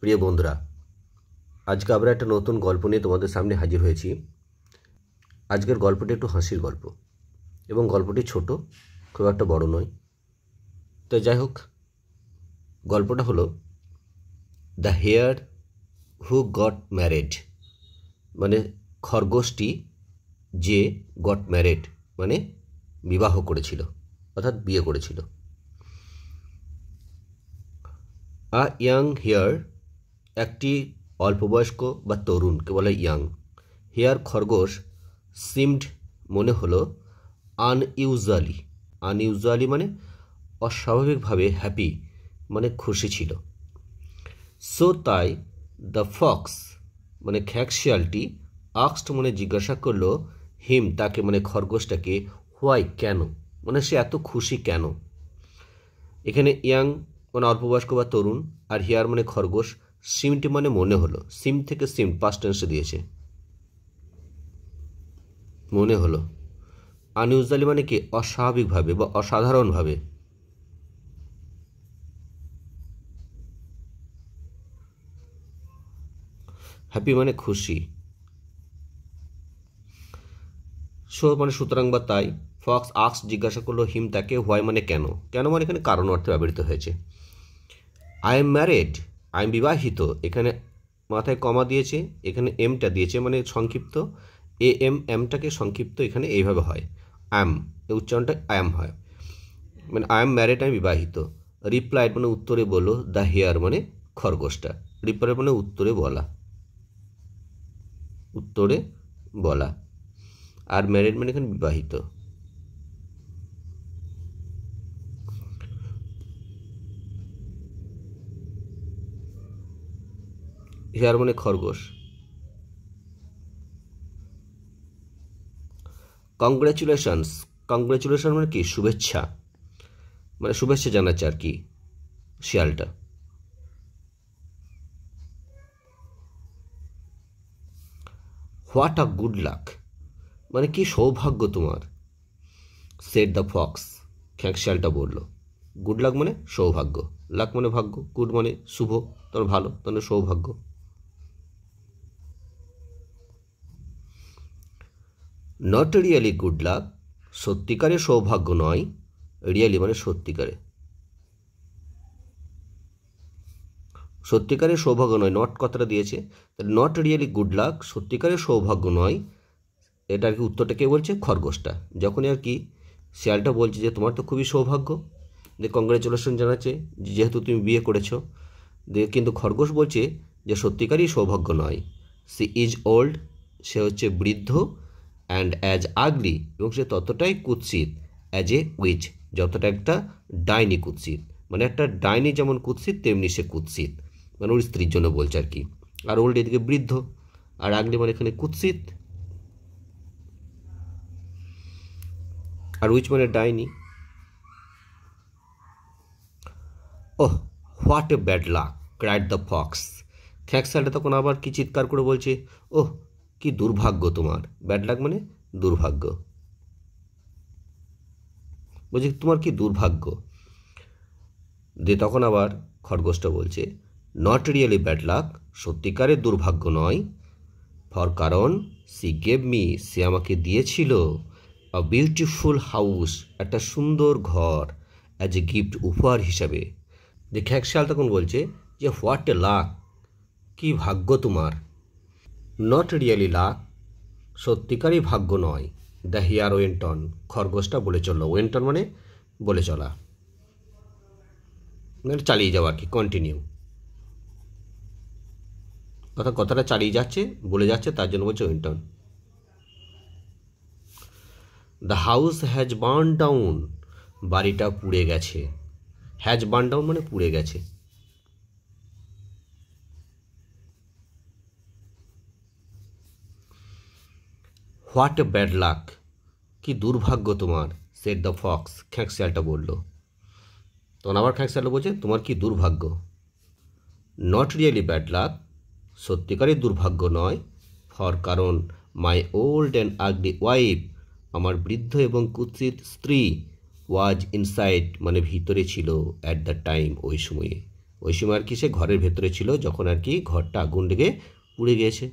প্রিয় বন্ধুরা, আজকে আমরা একটা নতুন গল্প নিয়ে তোমাদের সামনে হাজির হয়েছি। আজকের গল্পটি একটু হাসির গল্প এবং গল্পটি ছোট, খুব একটা বড় নয়। তো যাই হোক, গল্পটা হলো the hare who got married, মানে খরগোশটি যে গট ম্যারেড মানে বিবাহ করেছিল, অর্থাৎ বিয়ে করেছিল। আ ইয়াং হেয়ার, একটি অল্পবয়স্ক বা তরুণকে বলে ইয়াং। হেয়ার খরগোশ, সিমড মনে হলো, আনইউজুয়ালি মানে অস্বাভাবিকভাবে হ্যাপি মানে খুশি ছিল। সো তাই দ্য ফক্স মানে খ্যাঁকশিয়ালটি, আক্সড মানে জিজ্ঞাসা করলো, হিম তাকে মানে খরগোশটাকে, হোয়াই কেন, মানে সে এত খুশি কেন। এখানে ইয়াং মানে অল্পবয়স্ক বা তরুণ, আর হেয়ার মানে খরগোশ, সিমটি মানে মনে হলো, সিম থেকে সিম পাস্ট টেন্সে দিয়েছে, মনে হলো। আনইউজুয়ালি মানে কি, অস্বাভাবিকভাবে বা অসাধারণভাবে। হ্যাপি মানে খুশি। সো মানে সুতরাং বা তাই, ফক্স আক্স জিজ্ঞাসা করলো হিম তাকে, হোয়াই মানে কেন, কেন মানে এখানে কারণ অর্থে ব্যবহৃত হয়েছে। I am married, I am বিবাহিত, এখানে মাথায় কমা দিয়েছে, এখানে এমটা দিয়েছে মানে সংক্ষিপ্ত, এমটাকে সংক্ষিপ্ত এখানে এইভাবে হয়, অ্যাম, এই উচ্চারণটা অ্যাম হয়, মানে আই এম ম্যারিড, আমি বিবাহিত। রিপ্লাইড মানে উত্তরে বলো, দ্য হেয়ার মানে খরগোশটা, রিপ্লাই মানে উত্তরে বলা, উত্তরে বলা, আর ম্যারিড মানে এখানে বিবাহিত। হেয়ার মানে খরগোশ। কংগ্রেচুলেশনস, কংগ্রেচুলেশন মানে কি, শুভেচ্ছা, মানে শুভেচ্ছা জানাচ্ছে আর কি শিয়ালটা। হোয়াট আ গুড লাক, মানে কি সৌভাগ্য তোমার। সেড দ্য ফক্স, শিয়ালটা বলল। গুড লাক মানে সৌভাগ্য, লাক মানে ভাগ্য, গুড মানে শুভ, তোমার ভালো, তোমার সৌভাগ্য। নট রিয়েলি গুড লাক, সত্যিকারের সৌভাগ্য নয়, রিয়েলি মানে সত্যিকারে, সত্যিকারের সৌভাগ্য নয়, নট কথাটা দিয়েছে, নট রিয়েলি গুড লাক, সত্যিকারের সৌভাগ্য নয়। এটা আর কি উত্তরটা কে বলছে, খরগোশটা। যখনই আর কি শিয়ালটা বলছে যে তোমার তো খুবই সৌভাগ্য, যে কংগ্রেচুলেশন জানাচ্ছে যেহেতু তুমি বিয়ে করেছো, কিন্তু খরগোশ বলছে যে সত্যিকারই সৌভাগ্য নয়। সি ইজ ওল্ড, সে হচ্ছে বৃদ্ধ, অ্যান্ড অ্যাজ আগলি, এবং সে ততটাই কুৎসিত, অ্যাজ এ উইচ, যতটা একটা ডাইনি কুৎসিত, মানে একটা ডাইনি যেমন কুৎসিত তেমনি সে কুৎসিত, মানে ওর স্ত্রীর জন্য বলছে আর কি। আর ওল্ড এদিকে বৃদ্ধ, আর আগলি মানে এখানে কুৎসিত, আর উইচ মানে ডাইনি। Oh what a bad luck, cried the fox. খ্যাঁকশালটা তখন আবার কি চিৎকার করে বলছে, ওহ কি দুর্ভাগ্য তোমার, ব্যাড লাক মানে দুর্ভাগ্য, বলছে তোমার কি দুর্ভাগ্য। দিয়ে তখন আবার খরগোশটা বলছে, নট রিয়েলি ব্যাড লাক, সত্যিকারের দুর্ভাগ্য নয়, ফর কারণ সি গেভ মি, সে আমাকে দিয়েছিল, আ বিউটিফুল হাউস, একটা সুন্দর ঘর, অ্যাজ এ গিফট, উপহার হিসাবে। যে খ্যাঁকশাল তখন বলছে যে হোয়াট এ লাক, কি ভাগ্য তোমার। নট রিয়েলি লাক, সত্যিকারই ভাগ্য নয়, দ্য হেয়ার ওয়েন্ট অন, খরগোশটা বলে চলল, ওয়েন্ট অন মানে বলে চলা, মানে চালিয়ে যাওয়া আর কি, কন্টিনিউ, কথাটা চালিয়ে যাচ্ছে, বলে যাচ্ছে, তার জন্য বলছে went on. The house has burn down, বাড়িটা পুড়ে গেছে, হ্যাজ বার্ন ডাউন মানে পুড়ে গেছে। হোয়াট এ ব্যাড লাক, কি দুর্ভাগ্য তোমার, সেড দ্য ফক্স, খ্যাঁকশিয়ালটা বলল। তখন আবার খ্যাঁকশিয়ালটা বলছে তোমার কি দুর্ভাগ্য। নট রিয়েলি ব্যাড লাক, সত্যিকারের দুর্ভাগ্য নয়, ফর কারণ মাই ওল্ড অ্যান্ড আগলি ওয়াইফ, আমার বৃদ্ধ এবং কুৎসিত স্ত্রী, ওয়াজ ইনসাইড মানে ভিতরে ছিল, অ্যাট দ্য টাইম ওই সময়ে, ওই সময় আর কি সে ঘরের ভেতরে ছিল যখন আর কি ঘরটা আগুন লেগে পুড়ে গিয়েছে।